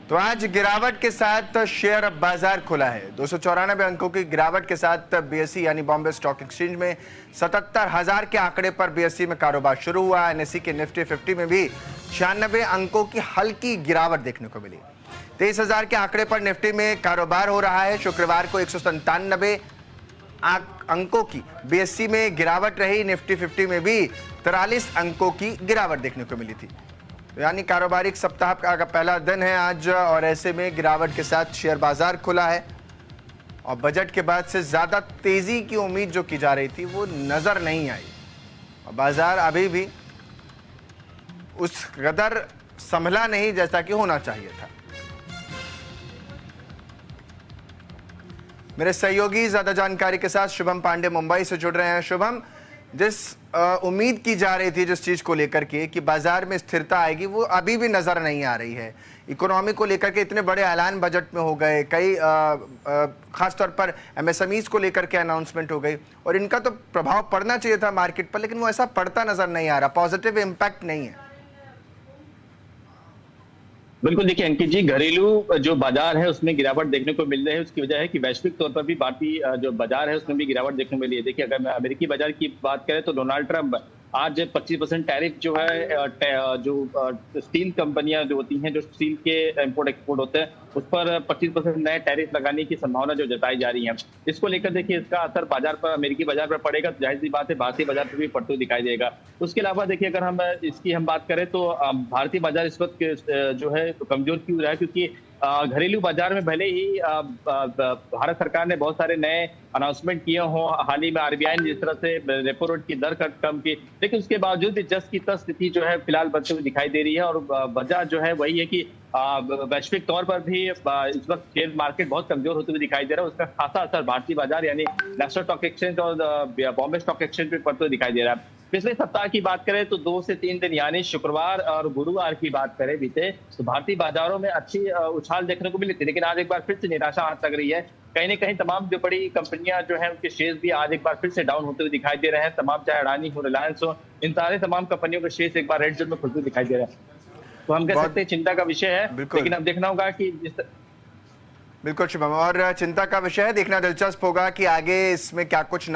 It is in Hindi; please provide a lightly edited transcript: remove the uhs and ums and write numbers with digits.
तो आज गिरावट के साथ शेयर बाजार खुला है। 294 अंकों की गिरावट के साथ बीएसई यानी बॉम्बे स्टॉक एक्सचेंज में 77,000 के आंकड़े पर बीएसई में कारोबार शुरू हुआ। एनएसई के निफ्टी 50 में भी 96 अंकों की हल्की गिरावट देखने को मिली। 23,000 के आंकड़े पर निफ्टी में कारोबार हो रहा है। शुक्रवार को 197 अंकों की बीएसई में गिरावट रही। निफ्टी 50 में भी 43 अंकों की गिरावट देखने को मिली थी। यानी कारोबारिक सप्ताह का पहला दिन है आज, और ऐसे में गिरावट के साथ शेयर बाजार खुला है। और बजट के बाद से ज्यादा तेजी की उम्मीद जो की जा रही थी वो नजर नहीं आई, और बाजार अभी भी उस कदर संभला नहीं जैसा कि होना चाहिए था। मेरे सहयोगी ज्यादा जानकारी के साथ शुभम पांडे मुंबई से जुड़ रहे हैं। शुभम, जिस उम्मीद की जा रही थी जिस चीज को लेकर के कि बाजार में स्थिरता आएगी, वो अभी भी नजर नहीं आ रही है। इकोनॉमी को लेकर के इतने बड़े ऐलान बजट में हो गए, कई खासतौर पर एमएसएमईज को लेकर के अनाउंसमेंट हो गई, और इनका तो प्रभाव पड़ना चाहिए था मार्केट पर, लेकिन वो ऐसा पड़ता नजर नहीं आ रहा, पॉजिटिव इम्पैक्ट नहीं है। बिल्कुल, देखिए अंकित जी, घरेलू जो बाजार है उसमें गिरावट देखने को मिल रही है। उसकी वजह है कि वैश्विक तौर पर भी भारतीय जो बाजार है उसमें भी गिरावट देखने को मिली है। देखिए, अगर मैं अमेरिकी बाजार की बात करें तो डोनाल्ड ट्रंप आज 25% टैरिफ जो है जो स्टील कंपनियां जो होती हैं, जो स्टील के इंपोर्ट एक्सपोर्ट होते हैं, उस पर 25% नए टैरिफ लगाने की संभावना जो जताई जा रही है। इसको लेकर देखिए इसका असर बाजार पर, अमेरिकी बाजार पर पड़ेगा, तो जाहिर सी बात है भारतीय बाजार पर भी पड़ते हुए दिखाई देगा। उसके अलावा देखिए, अगर हम बात करें तो भारतीय बाजार इस वक्त जो है कमजोर क्यों रहा है, क्योंकि घरेलू बाजार में भले ही भारत सरकार ने बहुत सारे नए अनाउंसमेंट किए हों, हाल ही में आरबीआई ने जिस तरह से रेपो रेट की दर कम की, लेकिन उसके बावजूद भी जस की तस स्थिति जो है फिलहाल बनते हुए दिखाई दे रही है। और वजह जो है वही है कि वैश्विक तौर पर भी इस वक्त शेयर मार्केट बहुत कमजोर होते हुए दिखाई दे रहा है। उसका खासा असर भारतीय बाजार यानी नेशनल स्टॉक एक्सचेंज और बॉम्बे स्टॉक एक्सचेंज पे पड़ते हुए दिखाई दे रहा है। पिछले सप्ताह की बात करें तो 2 से 3 दिन यानी शुक्रवार और गुरुवार की बात करें बीते, तो भारतीय बाजारों में अच्छी उछाल देखने को मिली थी, लेकिन आज एक बार फिर से निराशा हाथ लग रही है। कहीं न कहीं तमाम जो बड़ी कंपनियां जो हैं उनके शेयर्स भी आज एक बार फिर से डाउन होते हुए दिखाई दे रहे हैं। तमाम, चाहे अडानी हो, रिलायंस हो, इन सारे तमाम कंपनियों के शेयर्स एक बार रेड जोन में खुलते हुए दिखाई दे रहे हैं। तो हम कह सकते हैं चिंता का विषय है, लेकिन अब देखना होगा कि बिल्कुल शुभम, और चिंता का विषय है, देखना दिलचस्प होगा कि आगे इसमें क्या कुछ